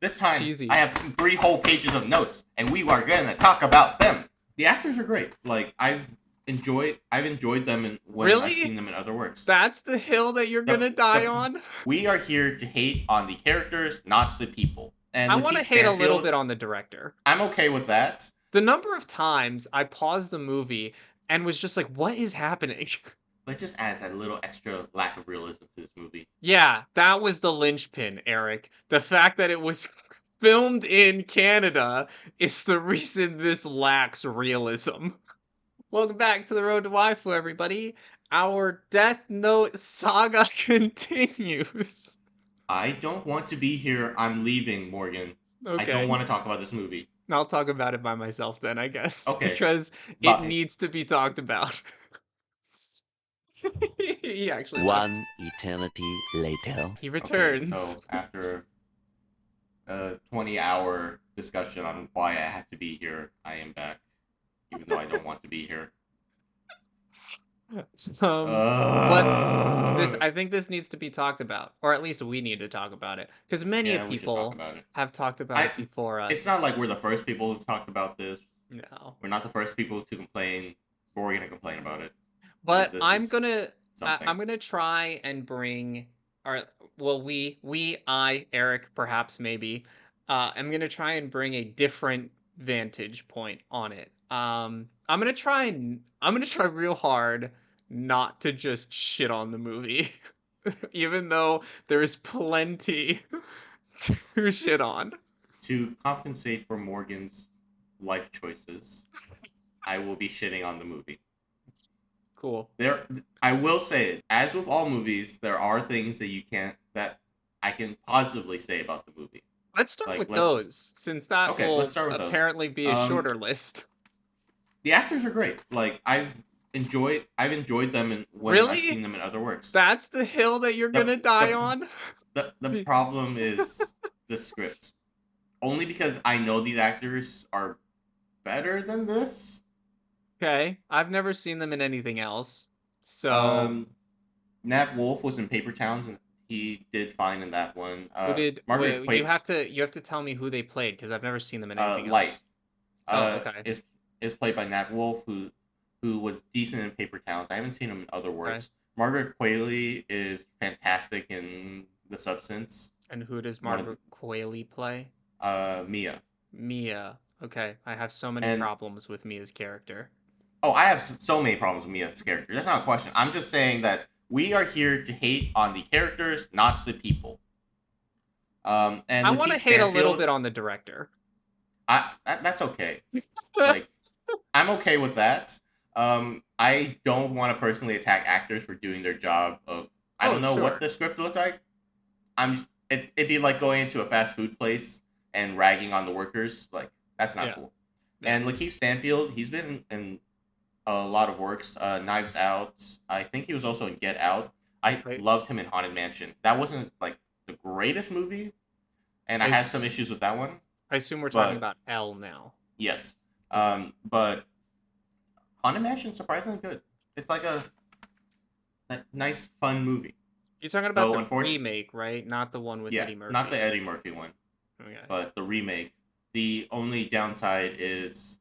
This time, cheesy. I have 3 whole pages of notes, and we are going to talk about them. The actors are great. Like I've enjoyed them when I've Really? seen them in other works. That's the hill that you're The, gonna die the, on? we are here to hate on the characters, not the people. And I want Lakeith to hate a little Stanfield, bit on the director. I'm okay with that. The number of times I paused the movie and was just like, what is happening? But it just adds a little extra lack of realism to this movie. Yeah, that was the linchpin, Eric. The fact that it was filmed in Canada is the reason this lacks realism. Welcome back to the Road to Waifu, everybody. Our Death Note saga continues. I don't want to be here. I'm leaving, Morgan. I don't Okay, want to talk about this movie. I'll talk about it by myself then, I guess, Okay, because it bye. needs to be talked about. He actually left. One eternity later. He Okay, returns. so after a 20-hour discussion on why I had to be here, I am back, even though I don't want to be here. But I think this needs to be talked about, or at least we need to talk about it, because many Yeah, we should talk people about it. have talked about it before us. It's not like we're the first people who've talked about this. No, We're not the first people to complain, but we're gonna complain about it. but This I'm is gonna something. I'm gonna try and bring our I Eric perhaps maybe I'm gonna try and bring a different vantage point on it. I'm gonna try real hard not to just shit on the movie, even though there's plenty to shit on. To compensate for Morgan's life choices, I will be shitting on the movie. Cool. I will say it. As with all movies, there are things that I can positively say about the movie. Let's start Like, with let's those, since that okay, let's will start with those. apparently be a shorter list. The actors are great. Like I've enjoyed them when I've Really? seen them in other works. That's the hill that you're The gonna die the on? the problem is the script. Only because I know these actors are better than this. Okay, I've never seen them in anything else. So, Nat Wolff was in Paper Towns and he did fine in that one. who did Margaret wait, Qualley, you have to tell me who they played because I've never seen them in anything Light, else. Oh, okay. is played by Nat Wolff, who was decent in Paper Towns. I haven't seen him in other Okay. works. Margaret Qualley is fantastic in The Substance. And who does One of Margaret Qualley play? Mia. Mia. Okay, I have so many And problems with Mia's character. oh, I have so many problems with Mia's character. That's not a question. I'm just saying that we are here to hate on the characters, not the people. And I want to Lakeith hate a little Stanfield, bit on the director. that's okay. Like, I'm okay with that. I don't want to personally attack actors for doing their job. I Oh, don't know sure. what the script looked like. It'd be like going into a fast food place and ragging on the workers. Like, that's not Yeah. cool. Yeah. And Lakeith Stanfield, he's been in a lot of works. Knives Out. I think he was also in Get Out. I Right. loved him in Haunted Mansion. That wasn't like the greatest movie, and I had some issues with that one. I assume we're talking But about L now. yes, but Haunted Mansion surprisingly good. It's like a nice, fun movie. You're talking about Though, the remake, right? Not the one with Yeah, Eddie Murphy. not the Eddie Murphy one, Okay. but the remake. The only downside is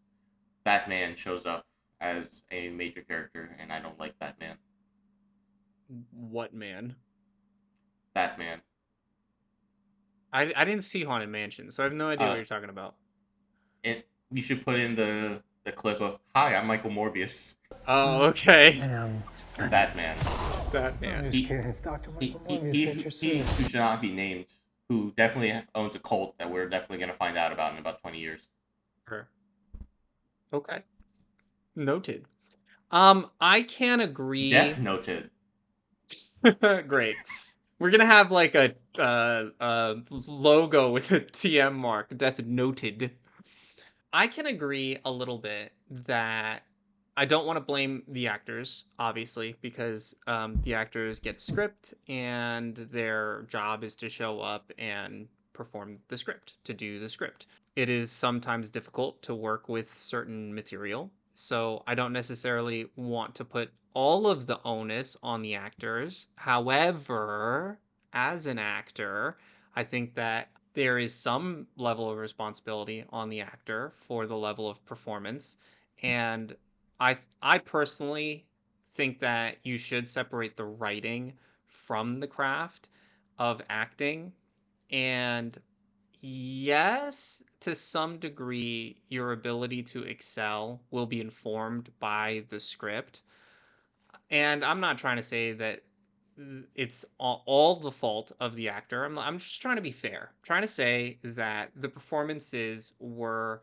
Batman shows up as a major character, and I don't like Batman. What man? Batman. I didn't see Haunted Mansion, so I have no idea what you're talking about. You should put in the clip of "Hi, I'm Michael Morbius." Oh, okay. Batman. Batman. I'm just kidding. It's Dr. Michael Morbius at your He service. who should not be named, who definitely owns a cult that we're definitely going to find out about in about 20 years. Sure. Okay. Noted. I can agree. Death noted. Great. We're gonna have like a logo with a TM mark. Death noted. I can agree a little bit that I don't want to blame the actors, obviously, because the actors get a script and their job is to show up and perform the script, to do the script. It is sometimes difficult to work with certain material, so I don't necessarily want to put all of the onus on the actors. However, as an actor, I think that there is some level of responsibility on the actor for the level of performance, and I personally think that you should separate the writing from the craft of acting. And yes, to some degree, your ability to excel will be informed by the script. And I'm not trying to say that it's all the fault of the actor. I'm just trying to be fair. I'm trying to say that the performances were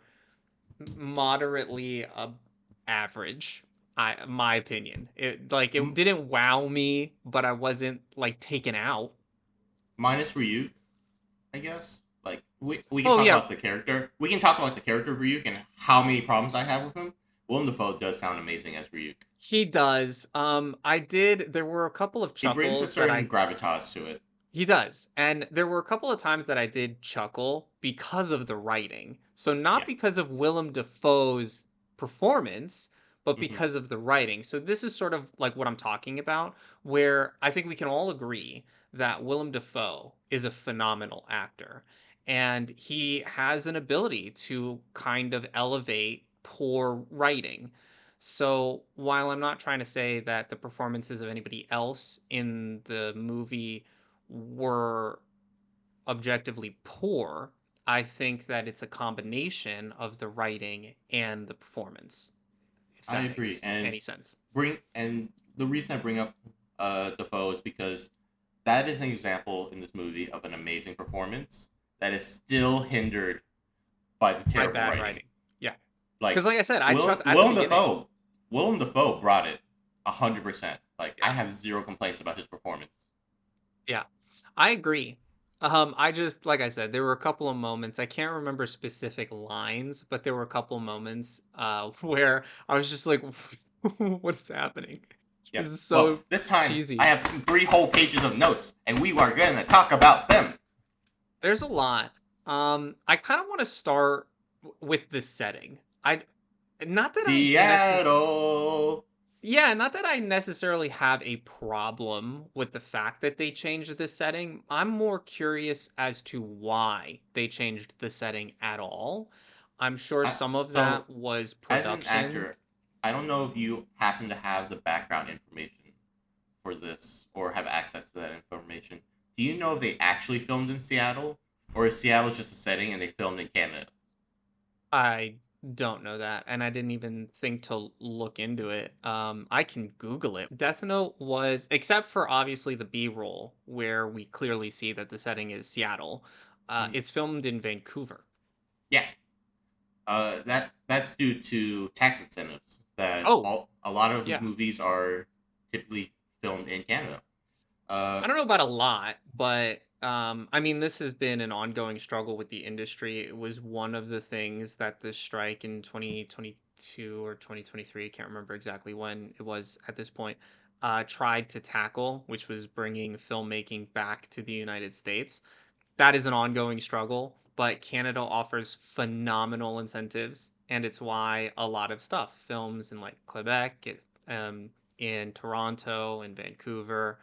moderately average. My opinion. It M- didn't wow me, but I wasn't like taken out. Minus Ryuk, I guess. Like we can Oh talk yeah, about the character. We can talk about the character of Ryuk and how many problems I have with him. Willem Dafoe does sound amazing as Ryuk. he does. There were a couple of He brings a chuckles that certain I gravitas to it. He does. And there were a couple of times that I did chuckle because of the writing. So not Yeah. because of Willem Dafoe's performance, but Hmm. because of the writing. So this is sort of like what I'm talking about, where I think we can all agree that Willem Dafoe is a phenomenal actor. And he has an ability to kind of elevate poor writing. So while I'm not trying to say that the performances of anybody else in the movie were objectively poor, I think that it's a combination of the writing and the performance, if I that agree, makes and any sense. the reason I bring up Defoe is because that is an example in this movie of an amazing performance that is still hindered by the By terrible bad writing. writing. Yeah. Because Like like I said, I chuck at the Willem beginning. Dafoe, Willem Dafoe brought it 100%. Like I Yeah. have zero complaints about his performance. Yeah. I agree. I just like I said, there were a couple of moments. I can't remember specific lines, but there were a couple of moments where I was just like, what is happening? Yeah. This is Well, so this time I cheesy. have 3 whole pages of notes, and we are going to talk about them. There's a lot. I kind of want to start with the setting. I not that I necess Seattle. Yeah, not that I necessarily have a problem with the fact that they changed the setting. I'm more curious as to why they changed the setting at all. I'm sure some of So, that was as an production. actor, I don't know if you happen to have the background information for this or have access to that information. Do you know if they actually filmed in Seattle, or is Seattle just a setting and they filmed in Canada? I don't know that, and I didn't even think to look into it. I can Google it. Death Note was, except for obviously the B-roll, where we clearly see that the setting is Seattle. Mhm. It's filmed in Vancouver. Yeah, that's due to tax incentives. That Oh, a lot of yeah. movies are typically filmed in Canada. I don't know about a lot, but I mean, this has been an ongoing struggle with the industry. It was one of the things that the strike in 2022 or 2023, I can't remember exactly when it was at this point, tried to tackle, which was bringing filmmaking back to the United States. That is an ongoing struggle, but Canada offers phenomenal incentives, and it's why a lot of stuff, films in like Quebec, in Toronto, in Vancouver,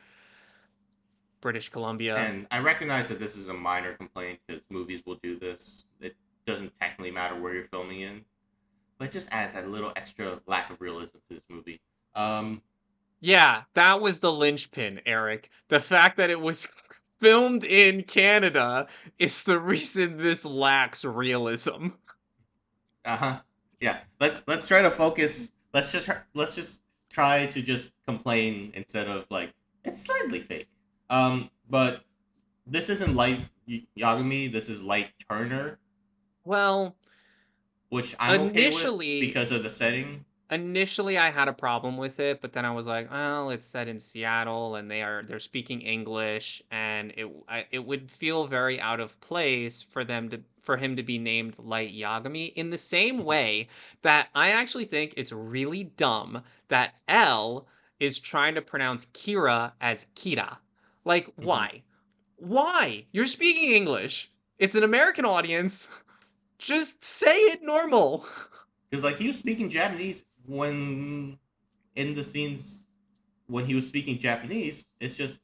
British Columbia. And I recognize that this is a minor complaint because movies will do this. It doesn't technically matter where you're filming in, but it just adds that little extra lack of realism to this movie. Um, Yeah, that was the linchpin, Eric. The fact that it was filmed in Canada is the reason this lacks realism. uh huh. Yeah. Let's try to focus. Let's just try to just complain instead of like it's slightly fake. But this isn't Light Yagami. This is Light Turner, Well, which I'm okay with initially because of the setting. initially I had a problem with it, but then I was like, well, it's set in Seattle and they're speaking English, and it would feel very out of place for him to be named Light Yagami in the same way that I actually think it's really dumb that L is trying to pronounce Kira as Kira. Like, Mm-hmm. why? Why? You're speaking English. It's an American audience. Just say it normal. Because like he was speaking Japanese when in the scenes when he was speaking Japanese, it's just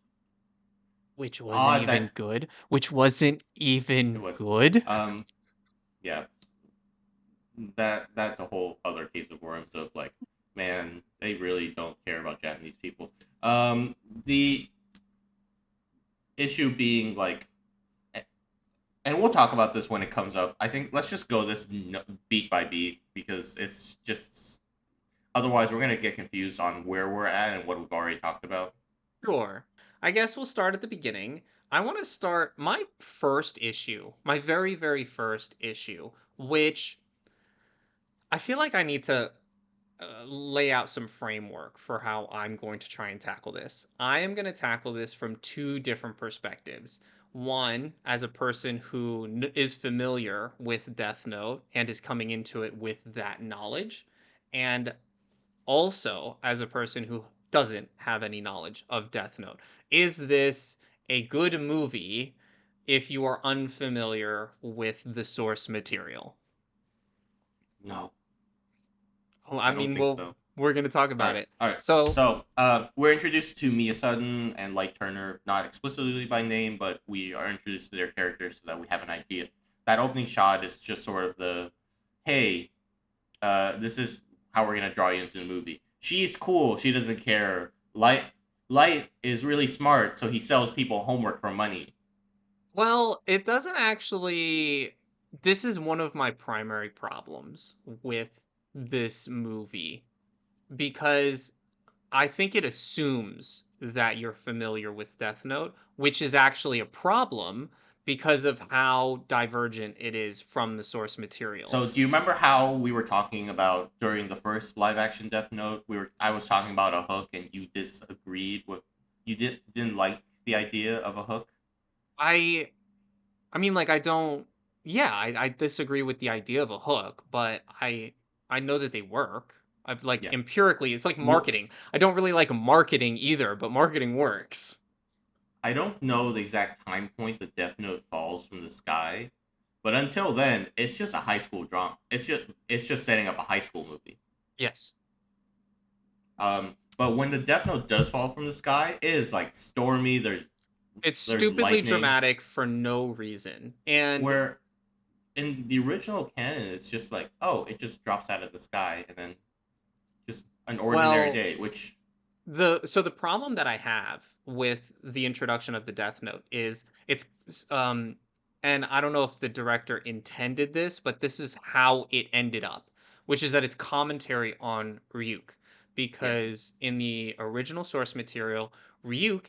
which wasn't odd even that good. Which wasn't it even was. good. Yeah, that's a whole other case of worms of like, man, they really don't care about Japanese people. The issue being like, and we'll talk about this when it comes up. I think let's just go this beat by beat because it's just otherwise we're gonna get confused on where we're at and what we've already talked about. Sure. I guess we'll start at the beginning. I want to start my first issue, my very, very first issue, which I feel like I need to lay out some framework for how I'm going to try and tackle this. I am going to tackle this from two different perspectives. One, as a person who is familiar with Death Note and is coming into it with that knowledge, and also as a person who doesn't have any knowledge of Death Note. Is this a good movie if you are unfamiliar with the source material? No, Well, I I don't mean, think so. we're going to talk All about right, it. all right. So, So, we're introduced to Mia Sudden and Light Turner, not explicitly by name, but we are introduced to their characters so that we have an idea. That opening shot is just sort of the, hey, this is how we're gonna draw you into the movie. She's cool. She doesn't care. Light is really smart, so he sells people homework for money. well, it doesn't actually. This is one of my primary problems with this movie because I think it assumes that you're familiar with Death Note, which is actually a problem because of how divergent it is from the source material. So, do you remember how we were talking about during the first live action Death Note? I was talking about a hook, and you disagreed with. Didn't like the idea of a hook. I I mean like I don't yeah, I disagree with the idea of a hook, but I know that they work. I've like Yeah. empirically, it's like Well, marketing. I don't really like marketing either, but marketing works. I don't know the exact time point the Death Note falls from the sky, but until then, it's just a high school drama. It's just setting up a high school movie. Yes. But when the Death Note does fall from the sky, it is like stormy. It's There's stupidly lightning. dramatic for no reason. And Where in the original canon, it's just like, oh, it just drops out of the sky and then just an ordinary well, day. Which the problem that I have with the introduction of the Death Note is it's um and I don't know if the director intended this, but this is how it ended up, which is that it's commentary on Ryuk yes, because in the original source material, Ryuk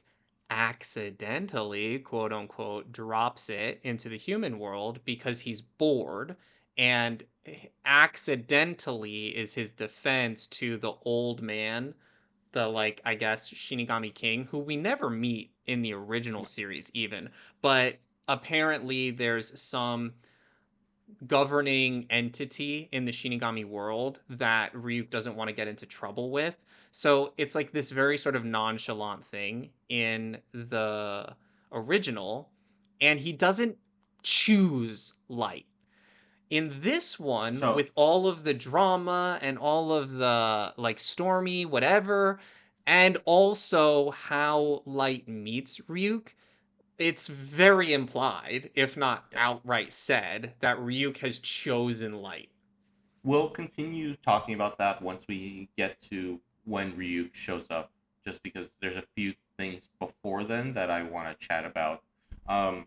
accidentally, quote unquote, drops it into the human world because he's bored and accidentally is his defense to the old man, the like I guess Shinigami King, who we never meet in the original series even, but apparently there's some governing entity in the Shinigami world that Ryuk doesn't want to get into trouble with. So it's like this very sort of nonchalant thing in the original, and he doesn't choose light. In this one, so with all of the drama and all of the like stormy whatever, and also how Light meets Ryuk, it's very implied, if not yes, outright said, that Ryuk has chosen Light. we'll continue talking about that once we get to when Ryuk shows up. Just because there's a few things before then that I want to chat about. Um,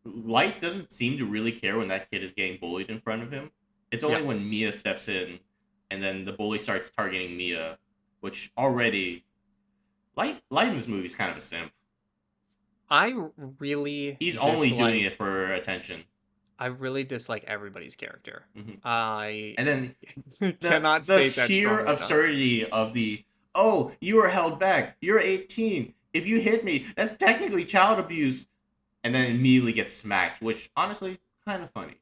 Light doesn't seem to really care when that kid is getting bullied in front of him. It's Yeah. only when Mia steps in and then the bully starts targeting Mia, which already Light in this movie is kind of a simp. I really He's only doing dislike it for attention. I really dislike everybody's character. Hmm. I And then cannot the state that sheer strongly enough. absurdity of the, oh, you were held back. You're 18. If you hit me, that's technically child abuse. And then immediately gets smacked, which honestly kind of funny.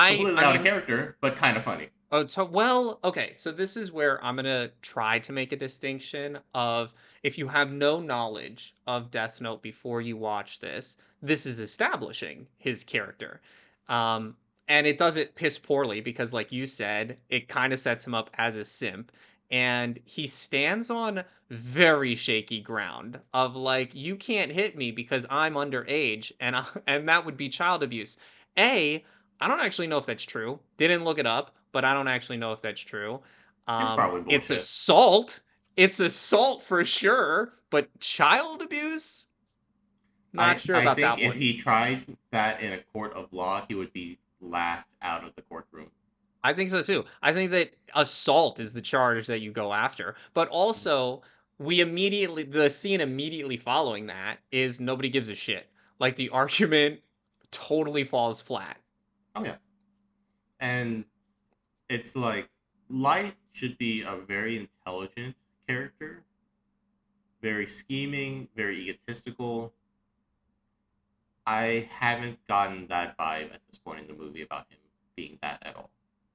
Completely I out of mean, character, but kind of funny. oh, so well, okay. So this is where I'm gonna try to make a distinction of if you have no knowledge of Death Note before you watch this, this is establishing his character. And it does it piss poorly because, like you said, it kind of sets him up as a simp. and he stands on very shaky ground of like, you can't hit me because I'm underage, and that would be child abuse. I don't actually know if that's true. Didn't look it up, but I don't actually know if that's true. It's probably It's bullshit. assault. It's assault for sure, but child abuse? Not sure I about think that if one. he tried that in a court of law, he would be laughed out of the courtroom. I think so too. I think that assault is the charge that you go after. But also, the scene immediately following that is nobody gives a shit. Like the argument totally falls flat. Oh yeah, and it's like Light should be a very intelligent character, very scheming, very egotistical. I haven't gotten that vibe at this point in the movie about him being that at all.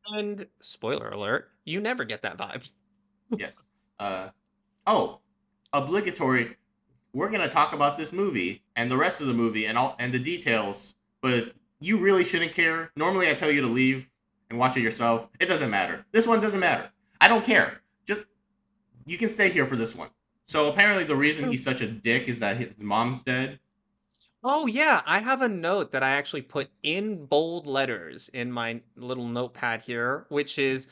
And spoiler alert, you never get that vibe. Yes. Uh, oh, obligatory. We're gonna talk about this movie and the rest of the movie and the details, but you really shouldn't care. Normally, I tell you to leave and watch it yourself. It doesn't matter. This one doesn't matter. I don't care. Just you can stay here for this one. So apparently, the reason he's such a dick is that his mom's dead. Oh yeah, I have a note that I actually put in bold letters in my little notepad here, which is,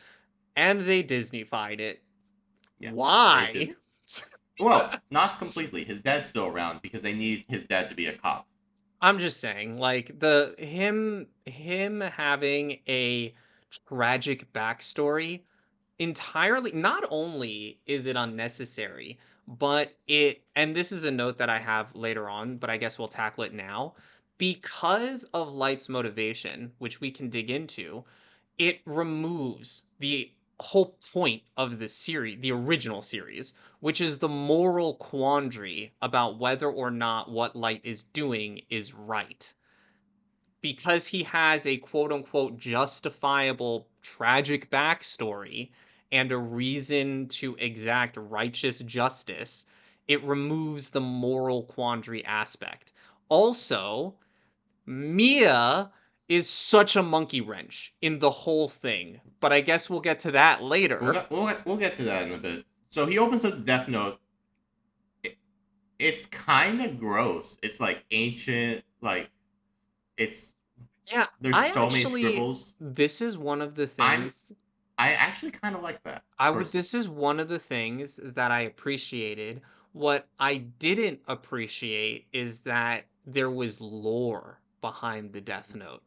and they Disneyfied it. Yeah, they Why? just well, not completely. His dad's still around because they need his dad to be a cop. I'm just saying, like him having a tragic backstory entirely, not only is it unnecessary, but and this is a note that I have later on, but I guess we'll tackle it now. Because of Light's motivation, which we can dig into, it removes the whole point of the series, the original series, which is the moral quandary about whether or not what Light is doing is right. Because he has a quote unquote justifiable tragic backstory and a reason to exact righteous justice, it removes the moral quandary aspect. Also, Mia is such a monkey wrench in the whole thing, but I guess we'll get to that later. We'll get to that in a bit. So he opens up the Death Note. It's kind of gross. It's like ancient, like it's Yeah, there's I so many actually, scribbles. this is one of the I'm things I actually kind of like that personally. this is one of the things that I appreciated. What I didn't appreciate is that there was lore behind the Death Note.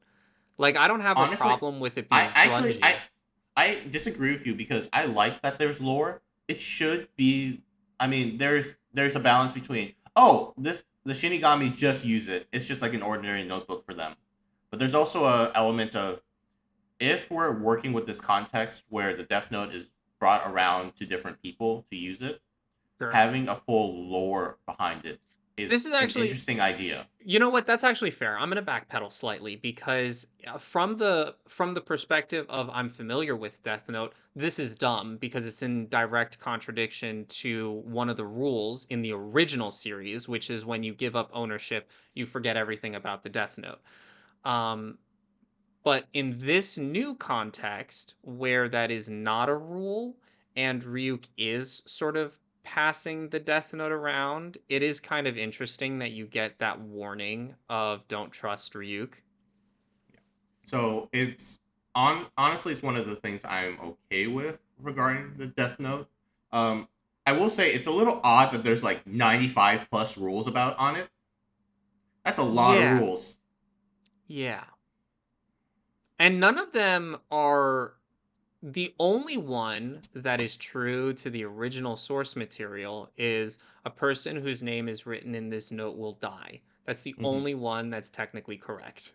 Like, I don't have a Honestly, problem with it I being actually grungy. I disagree with you because I like that there's lore. It should be. I mean, there's a balance between the Shinigami just use it. It's just like an ordinary notebook for them. But there's also a element of if we're working with this context where the Death Note is brought around to different people to use it, Sure. having a full lore behind it is This is an actually, interesting idea. you know what? That's actually fair. I'm going to backpedal slightly because from the perspective of I'm familiar with Death Note, this is dumb because it's in direct contradiction to one of the rules in the original series, which is when you give up ownership, you forget everything about the Death Note. Um, but in this new context, where that is not a rule, and Ryuk is sort of passing the Death Note around, it is kind of interesting that you get that warning of don't trust Ryuk. So honestly, it's one of the things I'm okay with regarding the Death Note. Um, I will say it's a little odd that there's like 95 plus rules about on it. That's a lot of Yeah, rules. yeah. And none of them are the only one that is true to the original source material is a person whose name is written in this note will die. That's the Hmm. only one that's technically correct.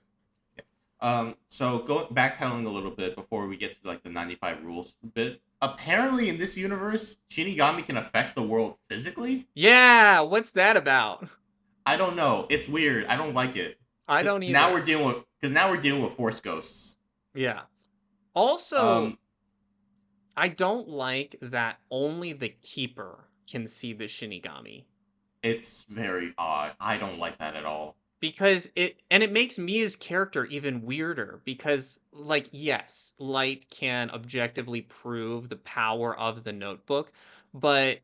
So go backpedaling a little bit before we get to like the 95 rules bit. Apparently, in this universe, Shinigami can affect the world physically. Yeah, what's that about? I don't know. It's weird. I don't like it. I don't either. Now we're dealing with force ghosts. Yeah. Also, Um, I don't like that only the keeper can see the Shinigami. it's very odd. I don't like that at all. Because it makes Mia's character even weirder because, like, yes, Light can objectively prove the power of the notebook, but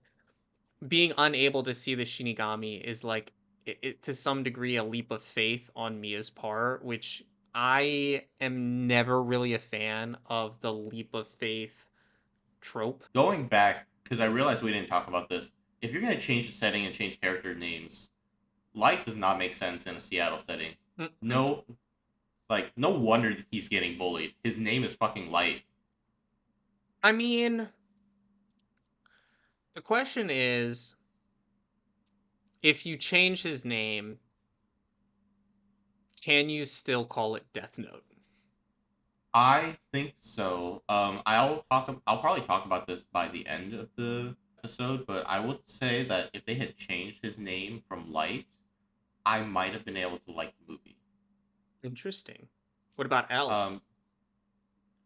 being unable to see the Shinigami is like to some degree a leap of faith on Mia's part, which I am never really a fan of the leap of faith trope. Going back, because I realized we didn't talk about this, if you're going to change the setting and change character names, Light does not make sense in a Seattle setting. Mm-mm. No, like, no wonder he's getting bullied. His name is fucking Light. I mean, the question is, if you change his name, can you still call it Death Note? I think so. I'll probably talk about this by the end of the episode, but I would say that if they had changed his name from Light, I might have been able to like the movie. Interesting. What about L?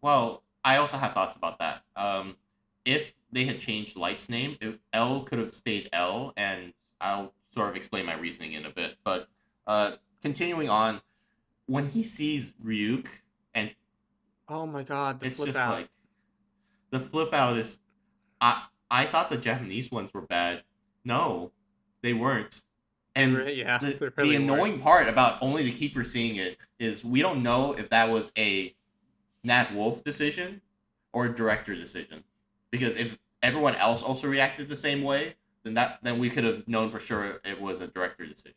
Well, I also have thoughts about that. If they had changed Light's name, L could have stayed L, and I'll sort of explain my reasoning in a bit. But continuing on, when he sees Ryuk, and Oh my god, the it's flip just out. like the flip out is, I thought the Japanese ones were bad. No, they weren't. And Yeah, they the really annoying part about only the keeper seeing it is we don't know if that was a Nat Wolf decision or a director decision. Because if everyone else also reacted the same way, then we could have known for sure it was a director decision.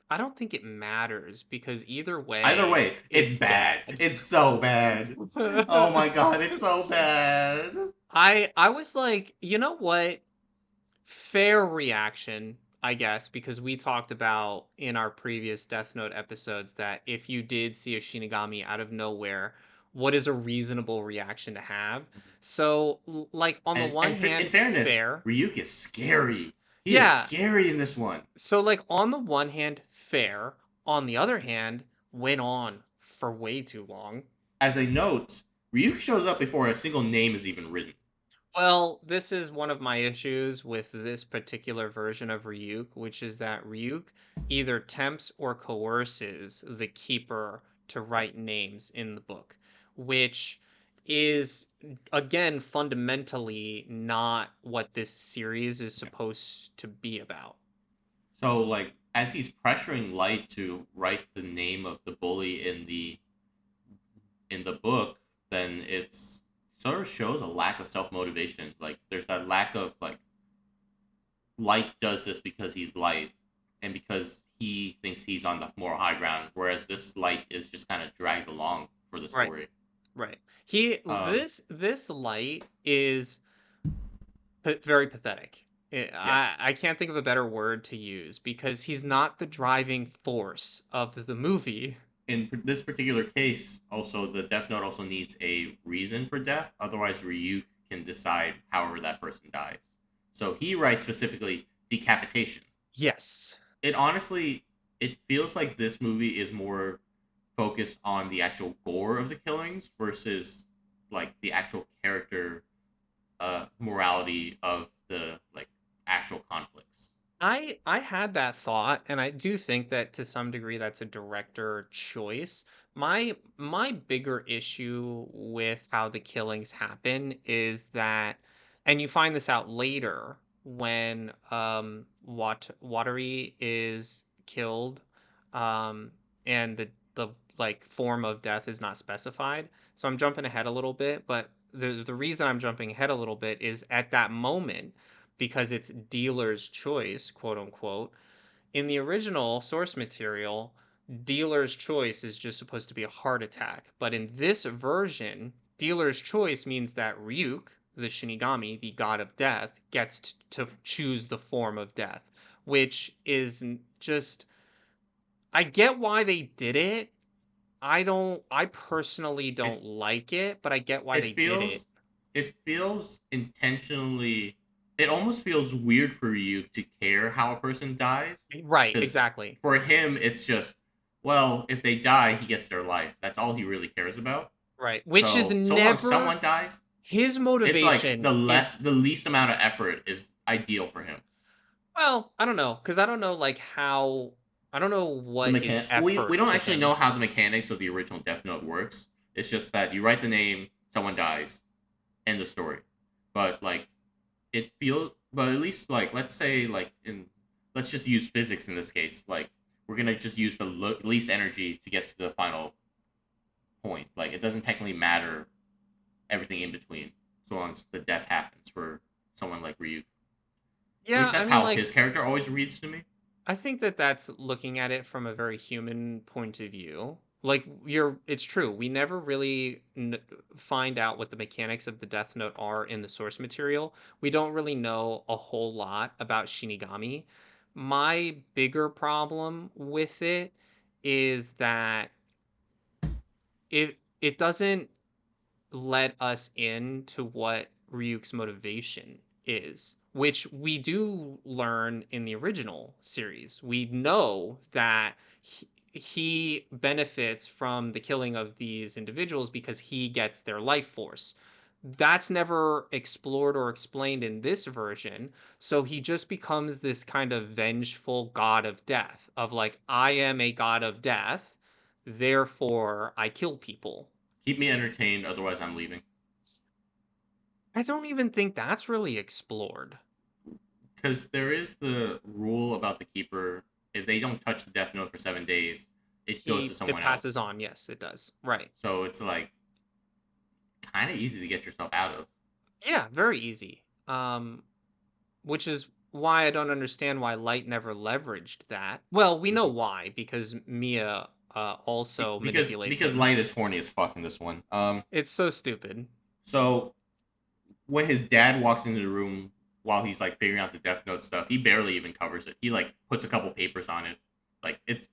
I don't think it matters because either Either way, it's bad. It's so bad. Oh my god, it's so bad. I was like, you know what? Fair reaction, I guess, because we talked about in our previous Death Note episodes that if you did see a Shinigami out of nowhere, what is a reasonable reaction to have? So, like, on the one And in hand, fairness, fair. Ryuk is scary. He is Yeah. scary in this one. So, like, on the one hand, fair. On the other hand, went on for way too long. As a note, Ryuk shows up before a single name is even written. Well, this is one of my issues with this particular version of Ryuk, which is that Ryuk either tempts or coerces the keeper to write names in the book, which is, again, fundamentally not what this series is supposed to be about. So, like, as he's pressuring Light to write the name of the bully in the book, then it's sort of shows a lack of self-motivation. Like, there's that lack of, like, Light does this because he's Light and because he thinks he's on the more high ground, whereas this Light is just kind of dragged along for the story. Right. This Light is very pathetic. I can't think of a better word to use because he's not the driving force of the movie. In this particular case, also, the Death Note also needs a reason for death. Otherwise, Ryuk can decide however that person dies. So he writes specifically decapitation. Yes. It honestly, it feels like this movie is more focused on the actual gore of the killings versus like the actual character morality of the like actual conflicts. I had that thought, and I do think that to some degree that's a director choice. My bigger issue with how the killings happen is that, and you find this out later when Watery is killed, and the like form of death is not specified. So I'm jumping ahead a little bit, but the reason I'm jumping ahead a little bit is at that moment because it's dealer's choice, quote unquote. In the original source material, dealer's choice is just supposed to be a heart attack. But in this version, dealer's choice means that Ryuk, the Shinigami, the god of death, gets to choose the form of death, which is just. I get why they did it. I personally don't like it, but I get why they did it. It feels intentionally. It almost feels weird for you to care how a person dies. Right, exactly. For him, it's just, well, if they die, he gets their life. That's all he really cares about. Right, which is so never. Long someone dies, his motivation. It's like the least amount of effort is ideal for him. Well, I don't know, because I don't know like how. I don't know The what is mechan- we effort don't to actually him. know how the mechanics of the original Death Note works. It's just that you write the name, someone dies, end the story. But like but at least like let's say like in let's just use physics in this case. Like we're gonna just use the least energy to get to the final point. Like it doesn't technically matter everything in between, so long as the death happens for someone like Ryu. At Yeah, least I that's mean, how like, his character always reads to me. I think that that's looking at it from a very human point of view. Like it's true. We never really find out what the mechanics of the Death Note are in the source material. We don't really know a whole lot about Shinigami. My bigger problem with it is that it doesn't let us into what Ryuk's motivation is, which we do learn in the original series. We know that he benefits from the killing of these individuals because he gets their life force. That's never explored or explained in this version. So he just becomes this kind of vengeful god of death, of like, I am a god of death, therefore I kill people. Keep me entertained, otherwise I'm leaving. I don't even think that's really explored. Because there is the rule about the keeper: if they don't touch the Death Note for 7 days, it goes to It someone passes else. on. Yes, it does. Right. So it's like kind of easy to get yourself out of. Yeah, very easy. Which is why I don't understand why Light never leveraged that. Well, we know Mhm. why because Mia also manipulates Because him. Light is horny as fuck in this one. It's so stupid. So when his dad walks into the room while he's like figuring out the Death Note stuff, he barely even covers it. He like puts a couple papers on it. Like it's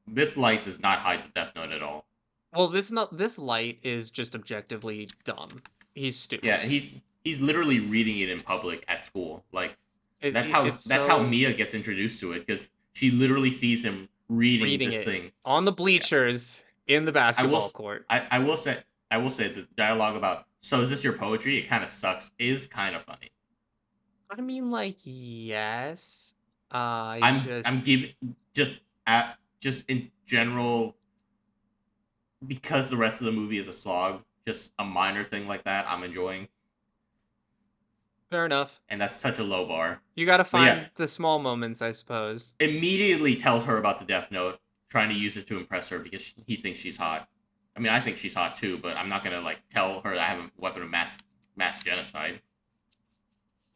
this Light does not hide the Death Note at all. Well, this Light is just objectively dumb. He's Yeah, stupid. he's literally reading it in public at school. Like It's that's how so Mia gets introduced to it because she literally sees him reading reading this it thing. on the Yeah, bleachers in the I will basketball court. I will say the dialogue about so is this your poetry? It kind of sucks. Is kind of funny. I mean, like, yes. I I'm just giving just at just in general because the rest of the movie is a slog. Just a minor thing like that I'm enjoying, fair enough. and that's such a low bar. You got to But yeah, find the small moments, I suppose. immediately tells her about the Death Note, trying to use it to impress her because he thinks she's hot. I mean, I think she's hot too, but I'm not gonna like tell her that I have a weapon of mass genocide.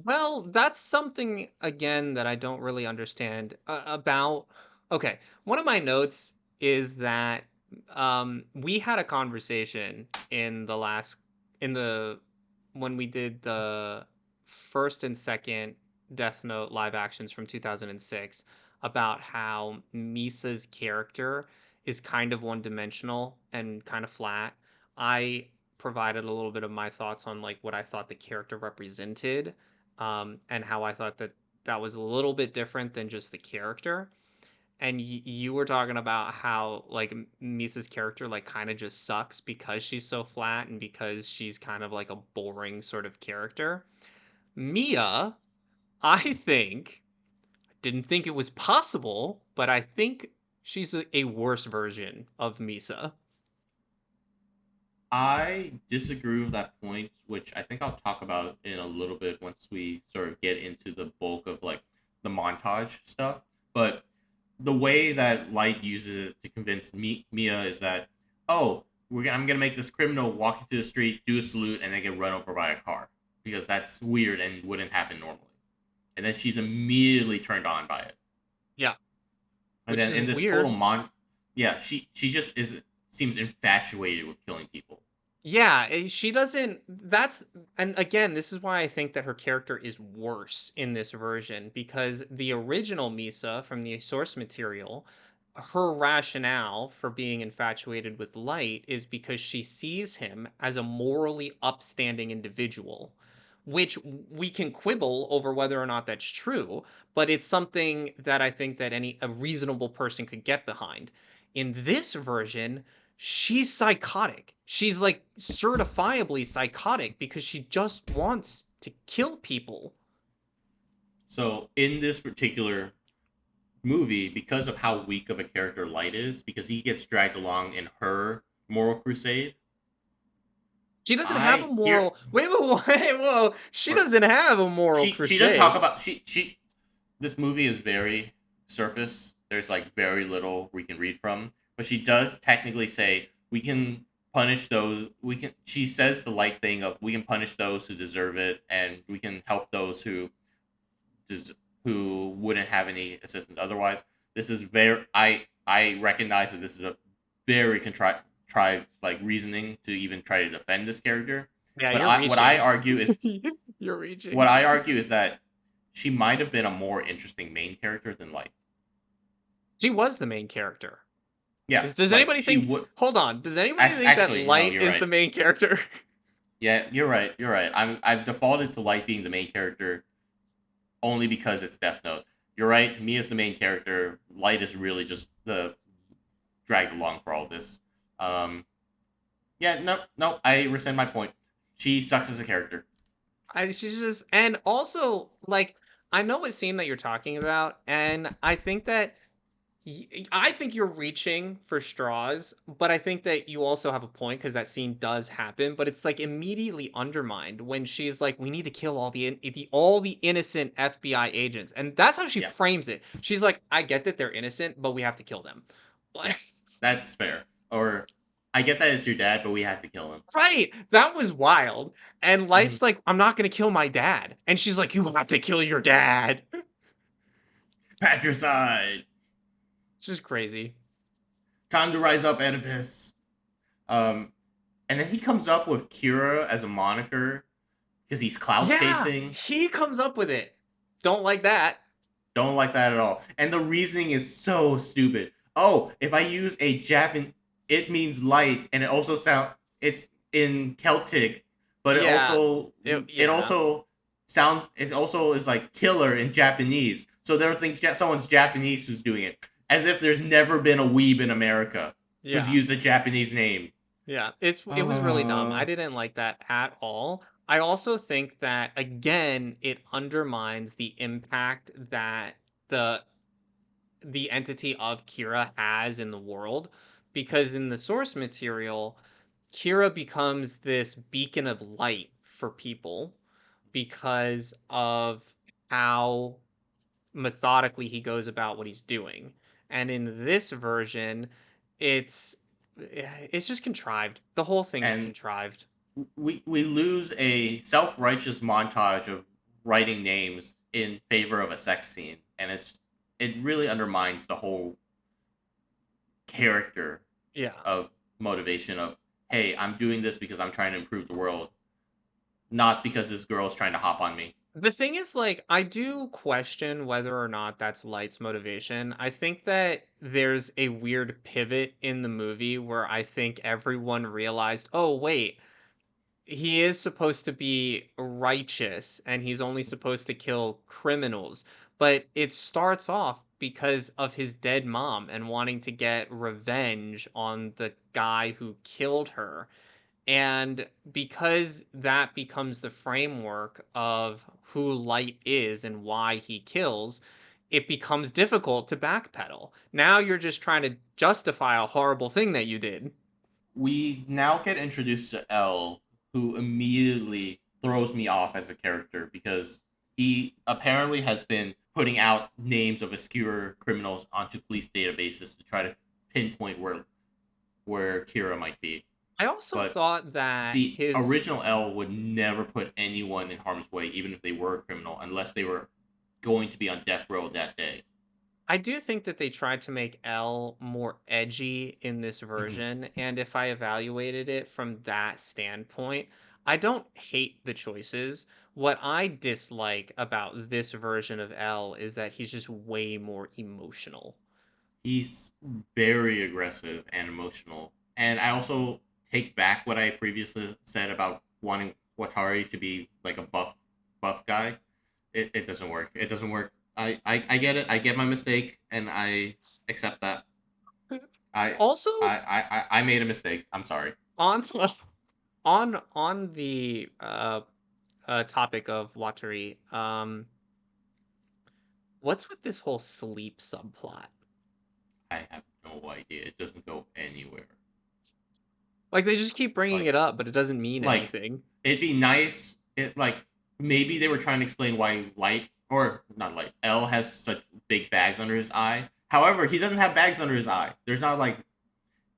Well, that's something again that I don't really understand about. Okay, one of my notes is that we had a conversation in the last in the when we did the first and second Death Note live actions from 2006 about how Misa's character is kind of one-dimensional and kind of flat. I provided a little bit of my thoughts on like what I thought the character represented, and how I thought that that was a little bit different than just the character. And you were talking about how like Misa's character like kind of just sucks because she's so flat and because she's kind of like a boring sort of character. Mia, I think, didn't think it was possible, but I think she's a worse version of Misa. I disagree with that point, which I think I'll talk about in a little bit once we sort of get into the bulk of like the montage stuff. But the way that Light uses it to convince Mia is that, oh, I'm gonna make this criminal walk into the street, do a salute, and then get run over by a car because that's weird and wouldn't happen normally. And then she's immediately turned on by it. Yeah, And which then is in this total weird. yeah, she just is seems infatuated with killing people. Yeah, she doesn't. That's, and again, this is why I think that her character is worse in this version because the original Misa from the source material, her rationale for being infatuated with Light is because she sees him as a morally upstanding individual, which we can quibble over whether or not that's true, but it's something that I think that a reasonable person could get behind. In this version, she's psychotic. She's like certifiably psychotic because she just wants to kill people. So in this particular movie because of how weak of a character Light is, because he gets dragged along in her moral crusade. She doesn't have a I hear moral. Wait, whoa! She or doesn't have a moral she does talk crusade. about she this movie is very surface. There's like very little we can read from, but she does technically say we can punish those. We can. She says the light thing of we can punish those who deserve it, and we can help those who wouldn't have any assistance otherwise. This is very. I recognize that this is a very contrived like reasoning to even try to defend this character. Yeah, But you're what I reaching. argue is You're reaching. what I argue is that she might have been a more interesting main character than Light. She was the main character. Yeah, Does like anybody she think? would. Hold on. Does anybody think that Actually, no, Light you're is the right. main character? Yeah, you're right. You're right. I've defaulted to Light being the main character only because it's Death Note. You're right. Mia's the main character. Light is really just the dragged along for all this. Yeah, no. I rescind my point. She sucks as a character. She's just, and also like I know what scene that you're talking about, and I think that I think you're reaching for straws, but I think that you also have a point because that scene does happen, but it's like immediately undermined when she's like, "We need to kill all the innocent FBI agents," and that's how she Yeah, frames it. She's like, "I get that they're innocent, but we have to kill them." yeah, Like, that's fair. Or I get that it's your dad, but we have to kill him. right? That was wild. And Mhm. Light's like, "I'm not gonna kill my dad," and she's like, "You have to kill your dad." Patricide. It's just crazy. Time to rise up, Oedipus. Um, and then he comes up with Kira as a moniker because he's clout Yeah, chasing. he comes up with it. Don't like that. Don't like that at all. And the reasoning is so stupid. Oh, if I use a Japan, it means light, and it's in Celtic, but Yeah. it Yeah. also sounds it also is like killer in Japanese. So they'll think someone's Japanese who's doing it, as if there's never been a weeb in America who's Yeah. used a Japanese name. Yeah. It was really dumb. I didn't like that at all. I also think that again, it undermines the impact that the the entity of Kira has in the world because in the source material, Kira becomes this beacon of light for people because of how methodically he goes about what he's doing. And in this version, it's it's just contrived. The whole thing's And contrived. we lose a self-righteous montage of writing names in favor of a sex scene, and it really undermines the whole character Yeah. of motivation of, hey, I'm doing this because I'm trying to improve the world, not because this girl is trying to hop on me. The thing is, like, I do question whether or not that's Light's motivation. I think that there's a weird pivot in the movie where I think everyone realized, oh, wait, he is supposed to be righteous and he's only supposed to kill criminals. But it starts off because of his dead mom and wanting to get revenge on the guy who killed her. And because that becomes the framework of who Light is and why he kills, it becomes difficult to backpedal. Now you're just trying to justify a horrible thing that you did. We now get introduced to L, who immediately throws me off as a character because he apparently has been putting out names of obscure criminals onto police databases to try to pinpoint where Kira might be. I also But thought that the his original L would never put anyone in harm's way, even if they were a criminal, unless they were going to be on death row that day. I do think that they tried to make L more edgy in this Mhm. version, and if I evaluated it from that standpoint, I don't hate the choices. What I dislike about this version of L is that he's just way more emotional. He's very aggressive and emotional. And I also take back what I previously said about wanting Watari to be like a buff guy. It doesn't work. It doesn't work. I get it. I get my mistake, and I accept that. I Also, I made a mistake. I'm sorry. on on the topic of Watari, What's with this whole sleep subplot? I have no idea. It doesn't go anywhere. Like, they just keep bringing Like- it up, but it doesn't mean like- anything. It'd be nice. Maybe they were trying to explain why L has such big bags under his eye. However, he doesn't have bags under his eye. There's not like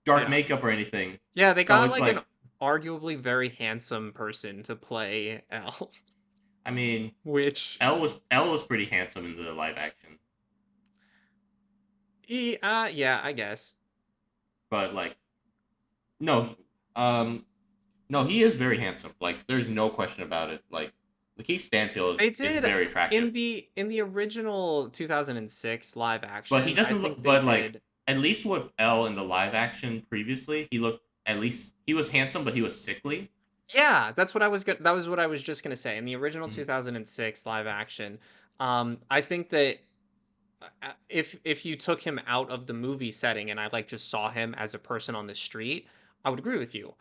dark Yeah. makeup or anything. Yeah, they So got it's like an arguably very handsome person to play L, I mean, which L was pretty handsome in the live action, yeah, I guess. but like, no, no, he is very handsome. Like, there's no question about it. Like, Lakeith Stanfield They is did very attractive. in the original 2006 live action. But he doesn't I think look. they But like, did. at least with L in the live action previously, he looked. At least he was handsome, but he was sickly. Yeah, that's what I was that was what I was just gonna say. In the original Mhm. 2006 live action, I think that if you took him out of the movie setting and I like just saw him as a person on the street, I would agree with you.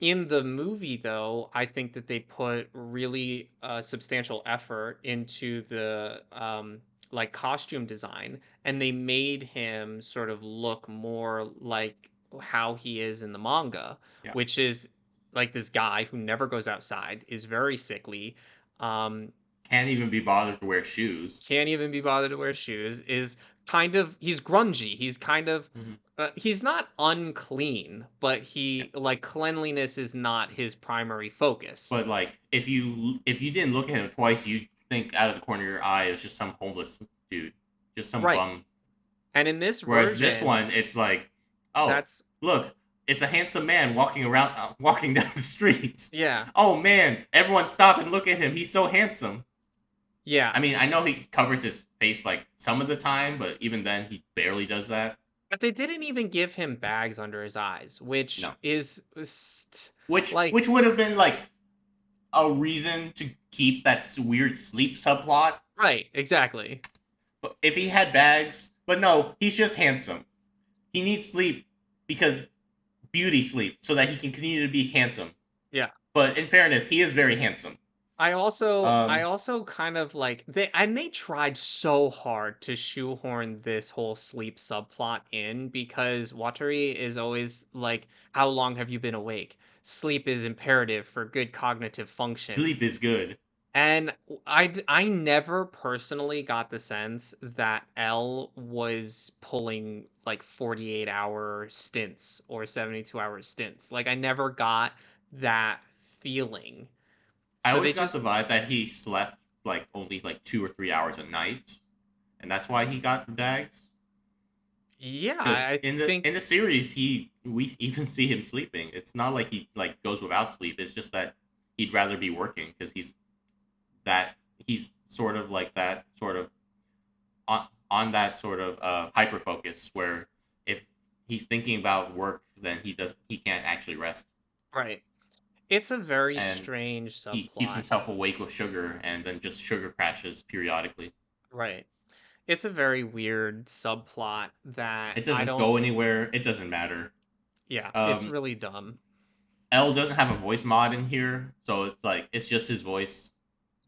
In the movie, though, I think that they put really substantial effort into the like costume design, and they made him sort of look more like how he is in the manga, Yeah. which is like this guy who never goes outside, is very sickly, Can't even be bothered to wear shoes. can't even be bothered to wear shoes, is kind of he's grungy. He's kind of Mhm. he's not unclean, but he like cleanliness is not his primary focus. But like, if you didn't look at him twice, you'd think out of the corner of your eye it was just some homeless dude, just some Right. bum. And in this Whereas version, this one, it's like, oh, that's look, it's a handsome man walking down the streets. yeah, Oh man, everyone stop and look at him. He's so handsome. yeah. I mean, I know he covers his face like some of the time, but even then, he barely does that. But they didn't even give him bags under his eyes, which No. is Which like would have been like a reason to keep that weird sleep subplot. right, exactly. But if he had bags, but no, he's just handsome. He needs sleep because beauty sleep so that he can continue to be handsome. Yeah. But in fairness, he is very handsome. I Um, also kind of like they tried so hard to shoehorn this whole sleep subplot in because Watari is always like, how long have you been awake? Sleep is imperative for good cognitive function. Sleep is good. And I never personally got the sense that L was pulling like 48-hour stints or 72-hour stints. Like I never got that feeling. I So always they got just the vibe that he slept like only like 2 or 3 hours a night, and that's why he got the bags. yeah, Because I think in the series, we even see him sleeping. It's not like he like goes without sleep. It's just that he'd rather be working because he's sort of like that sort of on that sort of hyper focus where if he's thinking about work, then he can't actually rest, right. It's a very and strange he keeps subplot. himself awake with sugar, and then just sugar crashes periodically. Right. It's a very weird subplot that It I doesn't don't go anywhere. It doesn't matter. yeah, it's Um, really dumb. L doesn't have a voice mod in here, so it's like it's just his voice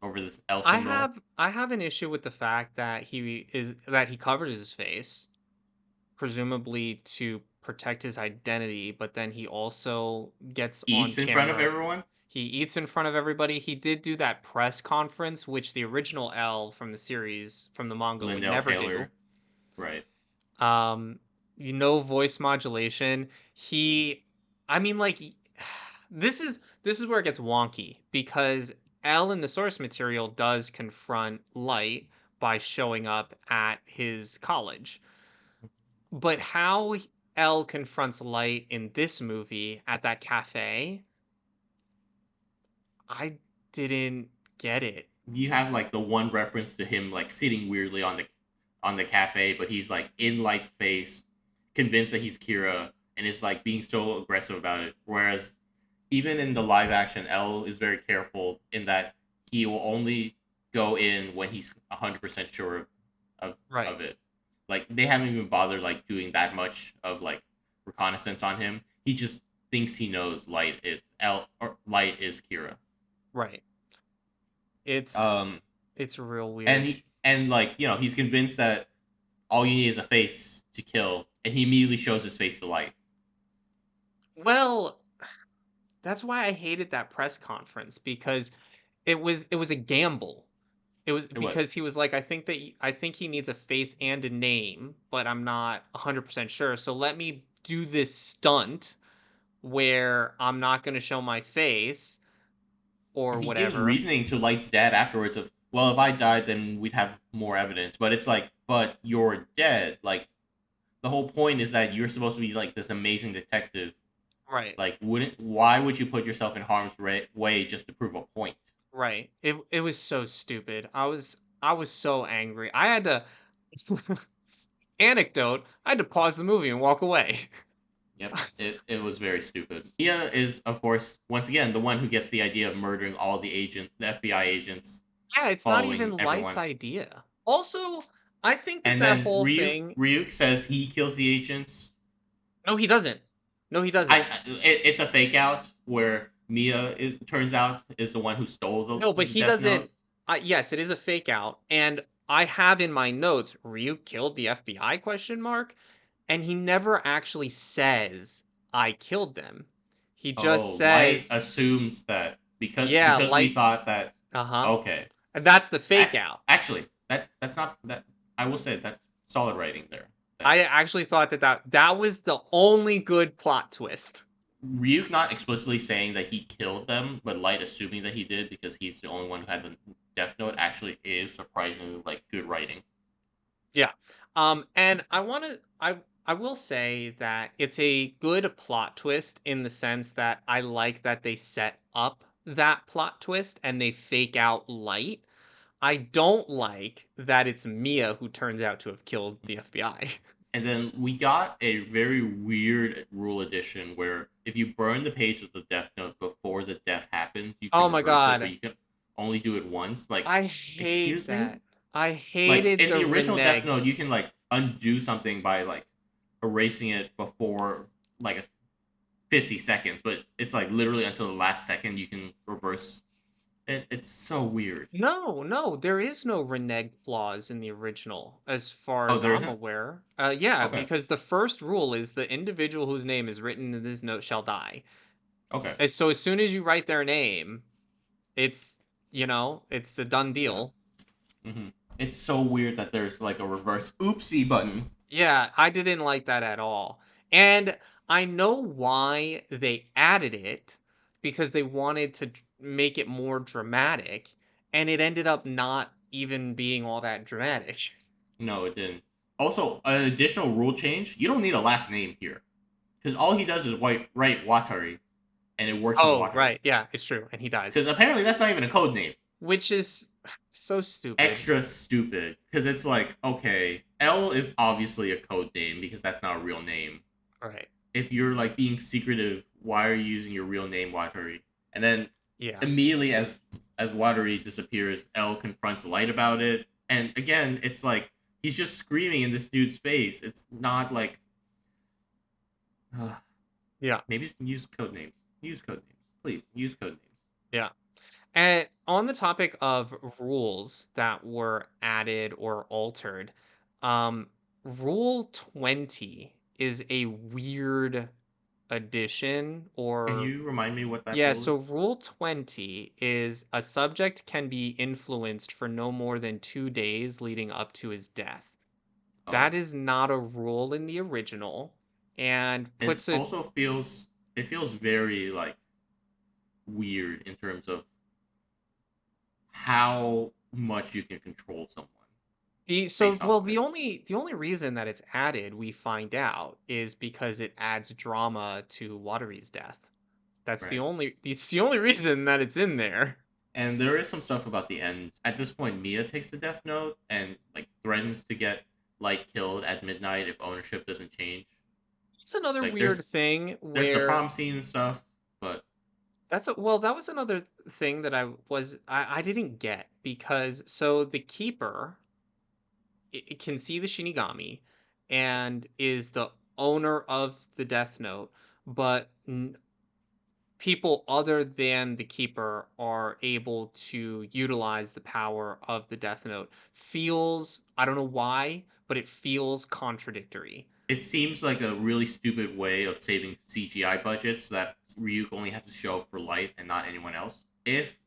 over this L symbol. I have an issue with the fact that he covers his face, presumably to protect his identity, but then he also gets on Eats in front of camera. everyone. He eats in front of everybody. He did do that press conference, which the original L from the series from the manga would Lindell never Taylor. Right. do. You know, voice modulation. He, I mean, like, this is where it gets wonky because L in the source material does confront Light by showing up at his college, but how L confronts Light in this movie at that cafe, I didn't get it. You have like the one reference to him like sitting weirdly on the cafe, but he's like in Light's face, convinced that he's Kira, and is like being so aggressive about it. Whereas even in the live action, L is very careful in that he will only go in when he's 100% sure Right. of it. Like they haven't even bothered like doing that much of like reconnaissance on him. He just thinks he knows Light is Kira. Right. It's Um, it's real weird. and and like he's convinced that all you need is a face to kill, and he immediately shows his face to light. Well, that's why I hated that press conference, because it was a gamble. It was It was. because he was like, I think he needs a face and a name, but I'm not 100% sure. So let me do this stunt where I'm not going to show my face or And he gives whatever. reasoning to Light's dad afterwards of, well, if I died, then we'd have more evidence. But it's like, but you're dead. Like, the whole point is that you're supposed to be like this amazing detective. Right. Like, why would you put yourself in harm's way just to prove a point? Right. It was so stupid. I was so angry. I had to anecdote, I had to pause the movie and walk away. Yep, it was very stupid. Mia is, of course, once again, the one who gets the idea of murdering all the FBI agents, Yeah, it's not following even Light's everyone. idea. Also, I think that And that then whole thing. Ryuk says he kills the agents. No, he doesn't. No, he doesn't. It's a fake out where Mia turns out is the one who stole No, but the he Death Note. doesn't. Yes, it is a fake out, and I have in my notes Ryu killed the FBI question mark, and he never actually says I killed them. He just Oh, Light says, assumes that yeah, because we like, thought that. uh-huh. Okay, And that's the fake out. actually, that's not that. I will say that's solid writing there. I actually thought that was the only good plot twist. Ryuk not explicitly saying that he killed them, but Light assuming that he did because he's the only one who had the Death Note actually is surprisingly like good writing. Yeah. And I will say that it's a good plot twist in the sense that I like that they set up that plot twist and they fake out Light. I don't like that it's Mia who turns out to have killed the FBI. And then we got a very weird rule addition where if you burn the page of the Death Note before the death happens, you Oh can my reverse it, but god. you can only do it once. Like, I hate excuse me? that. I Like hated in the the original Death renege. Note, you can like undo something by like erasing it before like 50 seconds, but it's like literally until the last second you can reverse it. It's so weird. No, no, there is no renege clause in the original, as far Oh, as there I'm isn't? aware. Yeah, Okay. because the first rule is the individual whose name is written in this note shall die. Okay. And so as soon as you write their name, it's it's a done Yeah. deal. It's so weird that there's like a reverse oopsie button. Yeah, I didn't like that at all. And I know why they added it, because they wanted to make it more dramatic, and it ended up not even being all that dramatic. No, it didn't. Also, an additional rule change: you don't need a last name here, because all he does is write Watari, and it works in Oh, Watari. right. Yeah, it's true. And he dies. Because apparently that's not even a code name. Which is so stupid. Extra stupid. Because it's like, okay, L is obviously a code name because that's not a real name. Right. If you're like being secretive, why are you using your real name, Watari? And then Yeah. immediately as Watari disappears, L confronts Light about it. And again, it's like he's just screaming in this dude's face. It's not like Yeah. maybe use code names. Use code names. Please use code names. Yeah. And on the topic of rules that were added or altered, Rule 20 is a weird addition. Can Or you remind me what that yeah, rule is? so Rule 20 is a subject can be influenced for no more than 2 days leading up to his death. Oh. That is not a rule in the original, and It puts it. also feels very like weird in terms of how much you can control someone So based off well, of it. the only reason that it's added, we find out, is because it adds drama to Watery's death. Right. It's the only reason that it's in there. And there is some stuff about the end. At this point, Mia takes the Death Note and like threatens to get Light killed at midnight if ownership doesn't change. It's another Like weird thing there's the where prom scene and stuff, but that was another thing that I didn't get, because so the keeper, it can see the Shinigami and is the owner of the Death Note, but people other than the keeper are able to utilize the power of the Death Note feels, I don't know why, but it feels contradictory. It seems like a really stupid way of saving CGI budgets so that Ryuk only has to show up for Light and not anyone else. If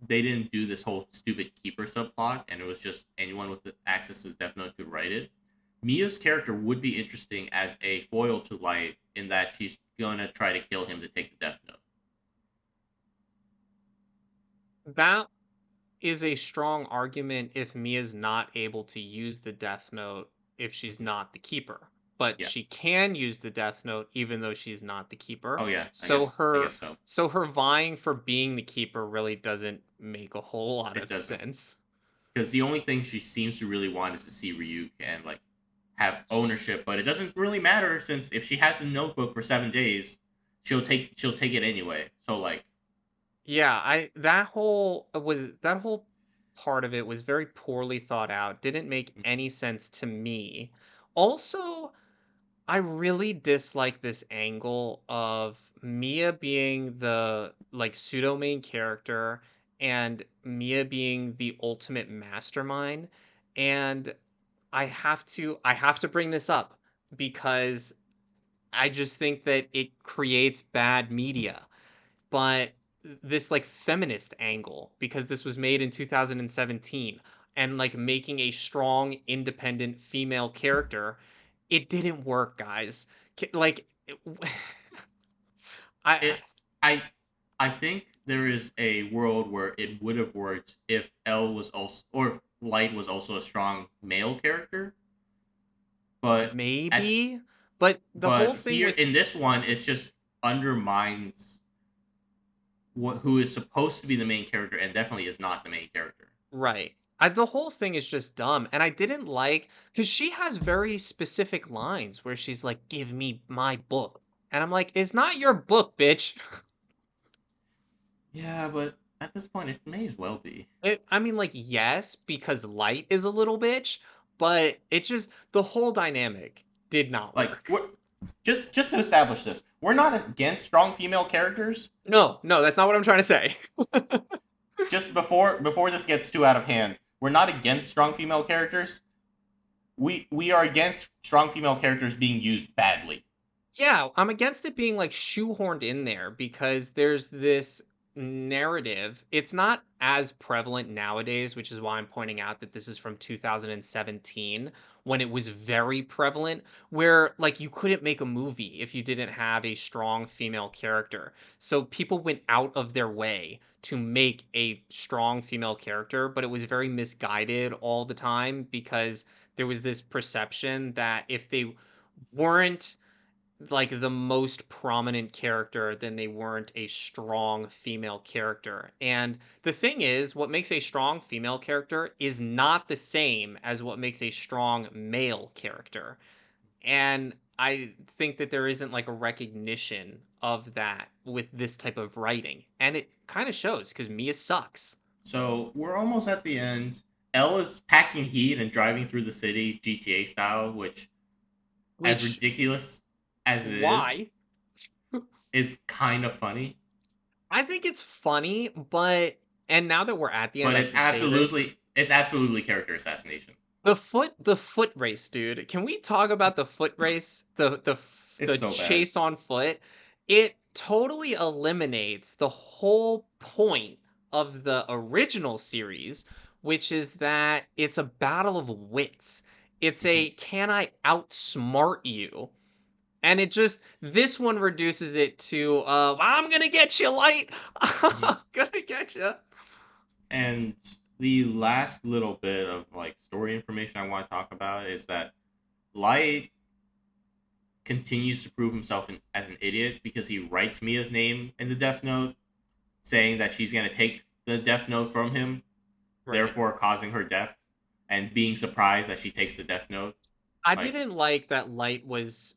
they didn't do this whole stupid keeper subplot and it was just anyone with the access to the Death Note could write it, Mia's character would be interesting as a foil to Light in that she's gonna try to kill him to take the Death Note. That is a strong argument if Mia's not able to use the Death Note if she's not the keeper. But Yeah. she can use the Death Note even though she's not the keeper. Oh yeah. So I guess so. her vying for being the keeper really doesn't make a whole lot It of doesn't. sense. Because the only thing she seems to really want is to see Ryuk and like have ownership, but it doesn't really matter since if she has a notebook for 7 days, she'll take it anyway. So like, Yeah, I that whole part of it was very poorly thought out. Didn't make any sense to me. Also, I really dislike this angle of Mia being the like pseudo main character and Mia being the ultimate mastermind. And I have to bring this up because I just think that it creates bad media. But this like feminist angle because this was made in 2017 and like making a strong independent female character, it didn't work, guys. Like I it, I, I think there is a world where it would have worked if L was also or if Light was also a strong male character, but at maybe, but the whole but thing here with in this one, it just undermines who is supposed to be the main character and definitely is not the main character. right. The whole thing is just dumb, and I didn't like because she has very specific lines where she's like, "Give me my book," and I'm like, "It's not your book, bitch." Yeah, but at this point, it may as well be. I mean, like, yes, because Light is a little bitch, but it just the whole dynamic did not Like, work. just to establish this, we're not against strong female characters. No, no, that's not what I'm trying to say. Just before this gets too out of hand, we're not against strong female characters. We are against strong female characters being used badly. Yeah, I'm against it being like shoehorned in there because there's this narrative. It's not as prevalent nowadays, which is why I'm pointing out that this is from 2017 when it was very prevalent, where like you couldn't make a movie if you didn't have a strong female character. So people went out of their way to make a strong female character, but it was very misguided all the time because there was this perception that if they weren't like the most prominent character, then they weren't a strong female character. And the thing is, what makes a strong female character is not the same as what makes a strong male character. And I think that there isn't like a recognition of that with this type of writing. And it kind of shows because Mia sucks. So we're almost at the end. L is packing heat and driving through the city GTA style, which, as Which, ridiculous as it why? is kind of funny. I think it's funny, but and now that we're at the end, But I can say this. it's absolutely character assassination. The foot race, dude. Can we talk about the foot race? It's The so bad. chase on foot? It totally eliminates the whole point of the original series, which is that it's a battle of wits. It's a can I outsmart you? And it just this one reduces it to I'm gonna get you, Light. I'm gonna get you. And the last little bit of like story information I want to talk about is that Light continues to prove himself as an idiot because he writes Mia's name in the Death Note, saying that she's going to take the Death Note from him, Right. therefore causing her death, and being surprised that she takes the Death Note. I Like, didn't like that Light was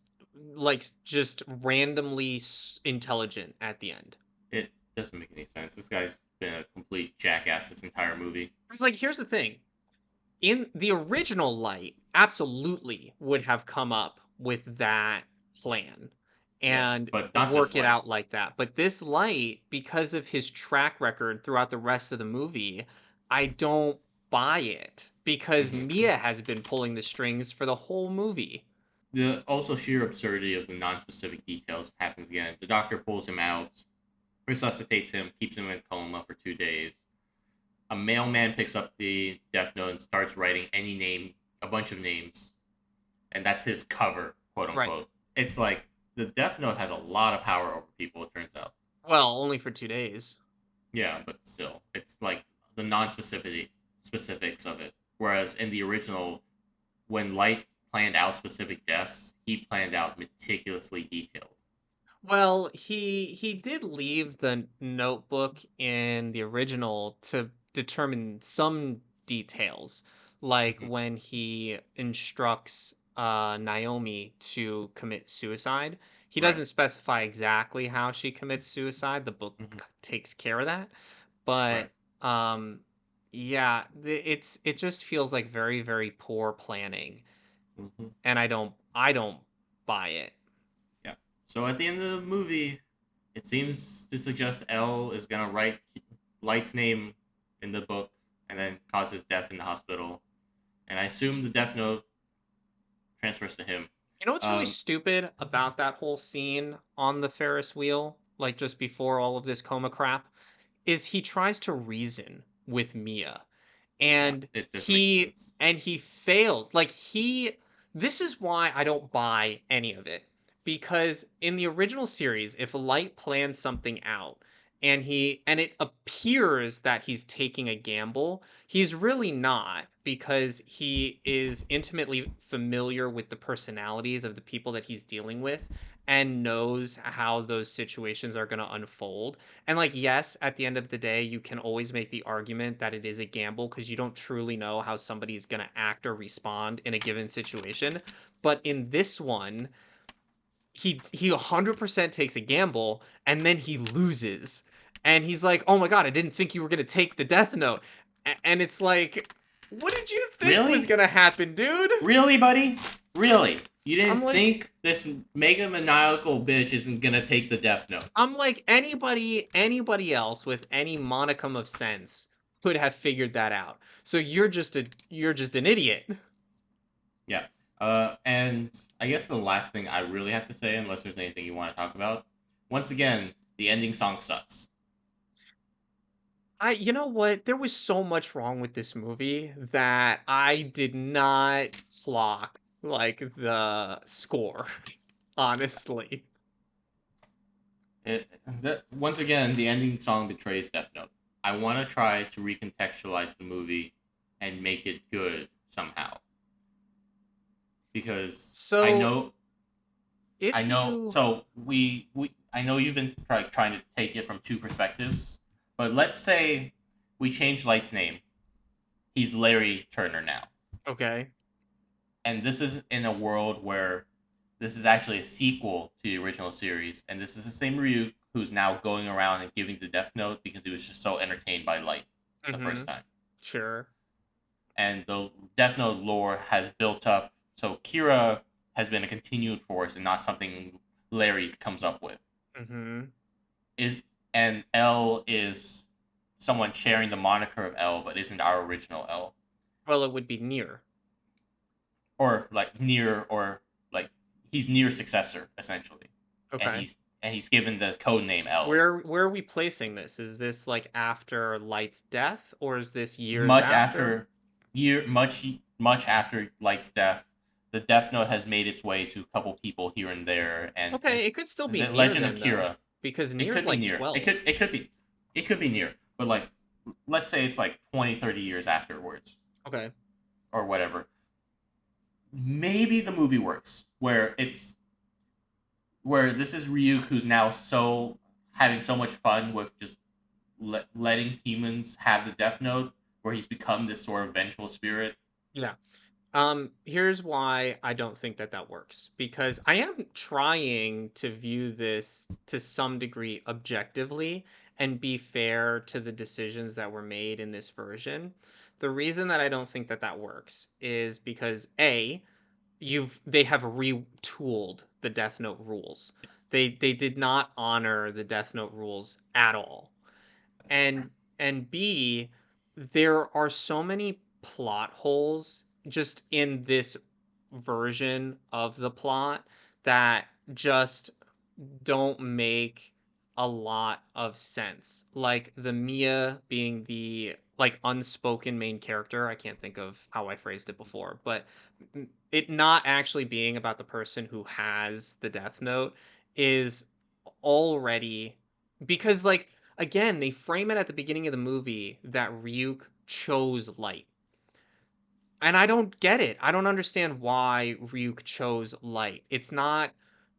like just randomly intelligent at the end. it doesn't make any sense. This guy's been a complete jackass this entire movie. It's like here's the thing. In the original Light, absolutely would have come up with that plan. Yes, and but not this work it light. out like that. But this light, because of his track record throughout the rest of the movie, I don't buy it because Mhm. Mia has been pulling the strings for the whole movie. The also sheer absurdity of the non-specific details happens again. The doctor pulls him out, resuscitates him, keeps him in a coma for 2 days. A mailman picks up the Death Note and starts writing any name, a bunch of names, and that's his cover, quote Right. unquote. It's like the Death Note has a lot of power over people. It turns out. Well, only for 2 days. Yeah, but still, it's like the specifics of it. Whereas in the original, when Light planned out specific deaths, he planned out meticulously detailed. Well, he did leave the notebook in the original to determine some details, like Mm-hmm. when he instructs Naomi to commit suicide. He Right. doesn't specify exactly how she commits suicide. The book Mm-hmm. takes care of that, Right. but um, yeah, it just feels like very very poor planning, Mm-hmm. and I don't buy it. Yeah. So at the end of the movie, it seems to suggest L is gonna write Light's name in the book and then cause his death in the hospital. And I assume the Death Note transfers to him. You know what's really Um, stupid about that whole scene on the Ferris wheel, like just before all of this coma crap, is he tries to reason with Mia yeah, and it doesn't make he sense. and he fails. Like he this is why I don't buy any of it. Because in the original series, if Light plans something out and it appears that he's taking a gamble, he's really not because he is intimately familiar with the personalities of the people that he's dealing with and knows how those situations are going to unfold. And like, yes, at the end of the day, you can always make the argument that it is a gamble because you don't truly know how somebody's going to act or respond in a given situation. But in this one, he 100% takes a gamble and then he loses. And he's like, "Oh my god, I didn't think you were going to take the death note." And it's like, "What did you think was Really? going to happen, dude?" Really, buddy? Really? You I'm didn't like think this mega maniacal bitch isn't gonna take the Death Note? I'm like anybody else with any monicum of sense could have figured that out. So you're just an idiot. Yeah. And I guess the last thing I really have to say, unless there's anything you want to talk about, once again, the ending song sucks. You know what? There was so much wrong with this movie that I did not clock like the score, honestly. Once again, the ending song betrays Death Note. I want to try to recontextualize the movie and make it good somehow because So I if know. you So we I know you've been trying to take it from two perspectives, but let's say we change Light's name. He's Larry Turner now, okay, and this is in a world where this is actually a sequel to the original series, and this is the same Ryu who's now going around and giving the Death Note because he was just so entertained by Light the mm-hmm, first time, sure, and the Death Note lore has built up. So Kira has been a continued force and not something Larry comes up with. mm-hmm. Is and L is someone sharing the moniker of L, but isn't our original L, Well, it would be near. or like near, or like he's near successor essentially, and Okay. he's given the code name L. Where are we placing this? Is this like after Light's death or is this years Much after? after much after Light's death, the Death Note has made its way to a couple people here and there, and Okay, it could still be the near Legend of then though, Kira. because It near's could be like near. 12. It could be near, but like let's say it's like 20, 30 years afterwards Okay. or whatever. Maybe the movie works where this is Ryuk who's now so having so much fun with just letting humans have the Death Note, where he's become this sort of vengeful spirit. Yeah. Here's why I don't think that that works. Because I am trying to view this to some degree objectively and be fair to the decisions that were made in this version. The reason that I don't think that that works is because A, they have retooled the Death Note rules. They did not honor the Death Note rules at all. And B, there are so many plot holes just in this version of the plot that just don't make a lot of sense. Like the Mia being the like unspoken main character. I can't think of how I phrased it before, but it not actually being about the person who has the Death Note is already, because like again, they frame it at the beginning of the movie that Ryuk chose light. And I don't get it. I don't understand why Ryuk chose light. It's not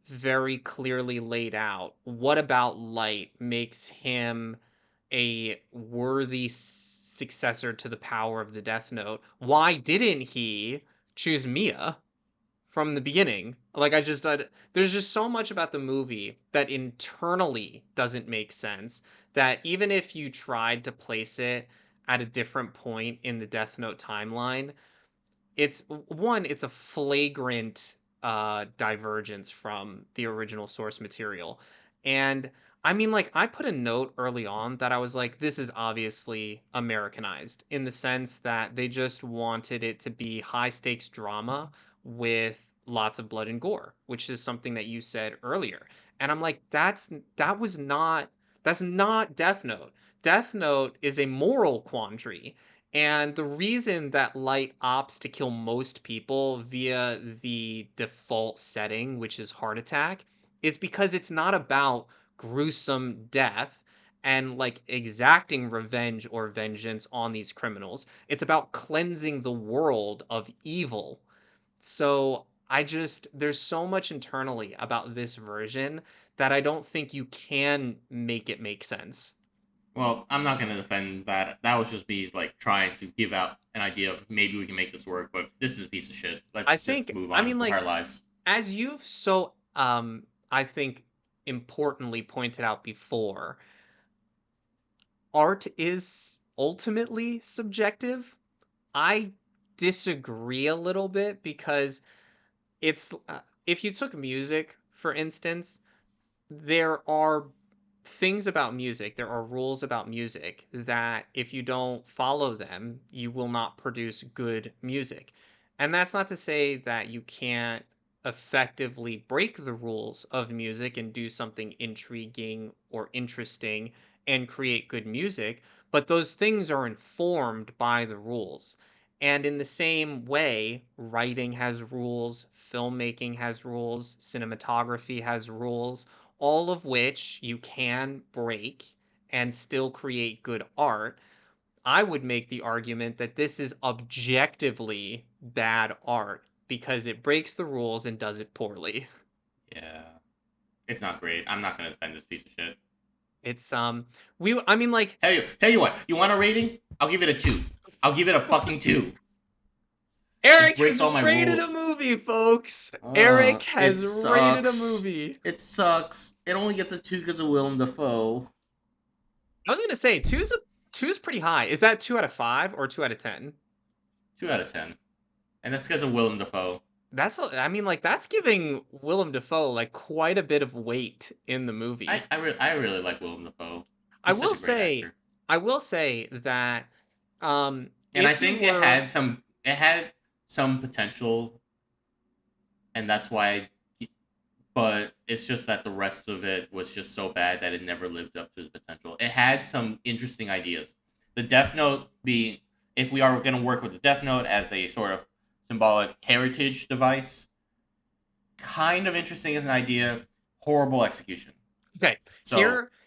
very clearly laid out. What about light makes him a worthy successor to the power of the Death Note? Why didn't he choose Mia from the beginning? Like there's just so much about the movie that internally doesn't make sense, that even if you tried to place it at a different point in the Death Note timeline, it's a flagrant divergence from the original source material. And I mean, like, I put a note early on that I was like, this is obviously Americanized, in the sense that they just wanted it to be high stakes drama with lots of blood and gore, which is something that you said earlier. And I'm like, that's not Death Note. Death Note is a moral quandary, and the reason that Light opts to kill most people via the default setting, which is heart attack, is because it's not about gruesome death and like exacting revenge or vengeance on these criminals. It's about cleansing the world of evil. So there's so much internally about this version that I don't think you can make it make sense. Well, I'm not gonna defend that. That was just me like trying to give out an idea of maybe we can make this work, but this is a piece of shit. I Let's just think, move I on mean, with our like, lives. as you've so I think importantly pointed out before, art is ultimately subjective. I disagree a little bit, because it's if you took music for instance, there are things about music, there are rules about music that if you don't follow them, you will not produce good music. And that's not to say that you can't effectively break the rules of music and do something intriguing or interesting and create good music, but those things are informed by the rules. And in the same way, writing has rules, filmmaking has rules, cinematography has rules, all of which you can break and still create good art. I would make the argument that this is objectively bad art because it breaks the rules and does it poorly. Yeah, it's not great. I'm not gonna defend this piece of shit. It's I mean, like, Tell you what. You want a rating? I'll give it a 2. I'll give it a fucking 2. It Eric breaks has all my rated a rules. movie, folks. Eric It has rated a sucks. movie. It sucks. It only gets a 2 because of Willem Dafoe. I was gonna say two's pretty high. Is that 2 out of 5 or 2 out of 10? 2 out of 10. And that's because of Willem Dafoe. I mean, like, that's giving Willem Dafoe like quite a bit of weight in the movie. I really like Willem Dafoe. I He's such will a great say, actor. I will say that And I if you think were, it had some potential, and that's why but it's just that the rest of it was just so bad that it never lived up to the potential. It had some interesting ideas. The Death Note being, if we are going to work with the Death Note as a sort of symbolic heritage device, kind of interesting as an idea, horrible execution. okay, So,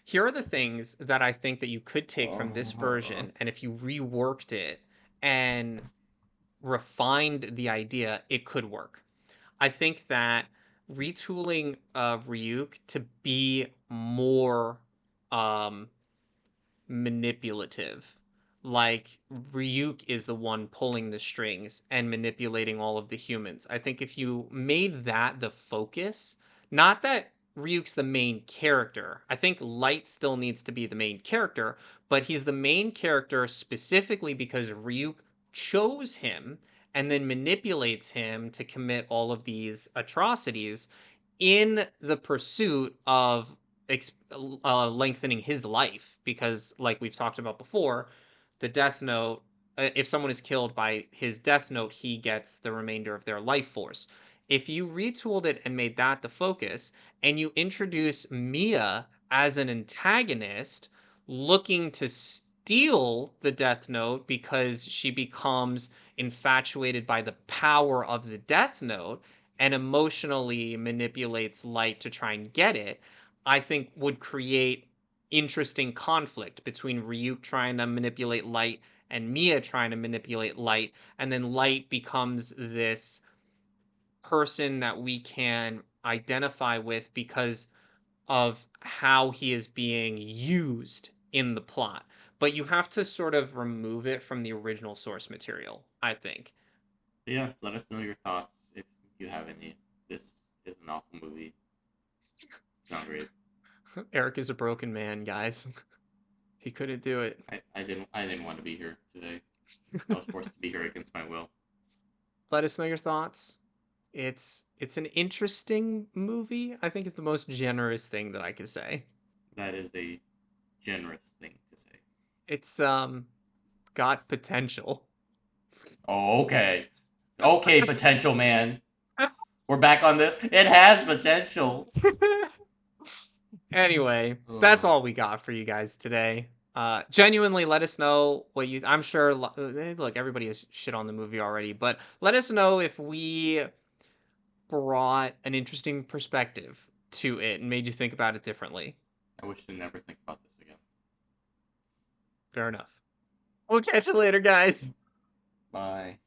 here are the things that I think that you could take from this uh, version, and if you reworked it and refined the idea, it could work. I think that retooling Ryuk to be more um manipulative. Like, Ryuk is the one pulling the strings and manipulating all of the humans. I think if you made that the focus, not that Ryuk's the main character. I think Light still needs to be the main character, but he's the main character specifically because Ryuk chose him and then manipulates him to commit all of these atrocities. in the pursuit of lengthening his life, because like we've talked about before, the Death Note, if someone is killed by his Death Note, he gets the remainder of their life force. If you retooled it and made that the focus, and you introduce Mia as an antagonist looking to steal the Death Note because she becomes infatuated by the power of the Death Note and emotionally manipulates Light to try and get it, I think would create interesting conflict between Ryuk trying to manipulate Light and Mia trying to manipulate Light, and then Light becomes this person that we can identify with because of how he is being used in the plot. But you have to sort of remove it from the original source material, I think. But yeah, let us know your thoughts if you have any. This is an awful movie. It's not great. Eric is a broken man, guys. He couldn't do it. I didn't want to be here today. I was forced to be here against my will. Let us know your thoughts. It's an interesting movie. I think it's the most generous thing that I could say. That is a generous thing to say. It's got potential. Oh, okay. Okay, potential man. We're back on this. It has potential. Anyway, that's all we got for you guys today. Genuinely, let us know what you. I'm sure. Look, everybody has shit on the movie already, but let us know if we brought an interesting perspective to it and made you think about it differently. I wish to never think about this again. Fair enough. We'll catch you later, guys. Bye.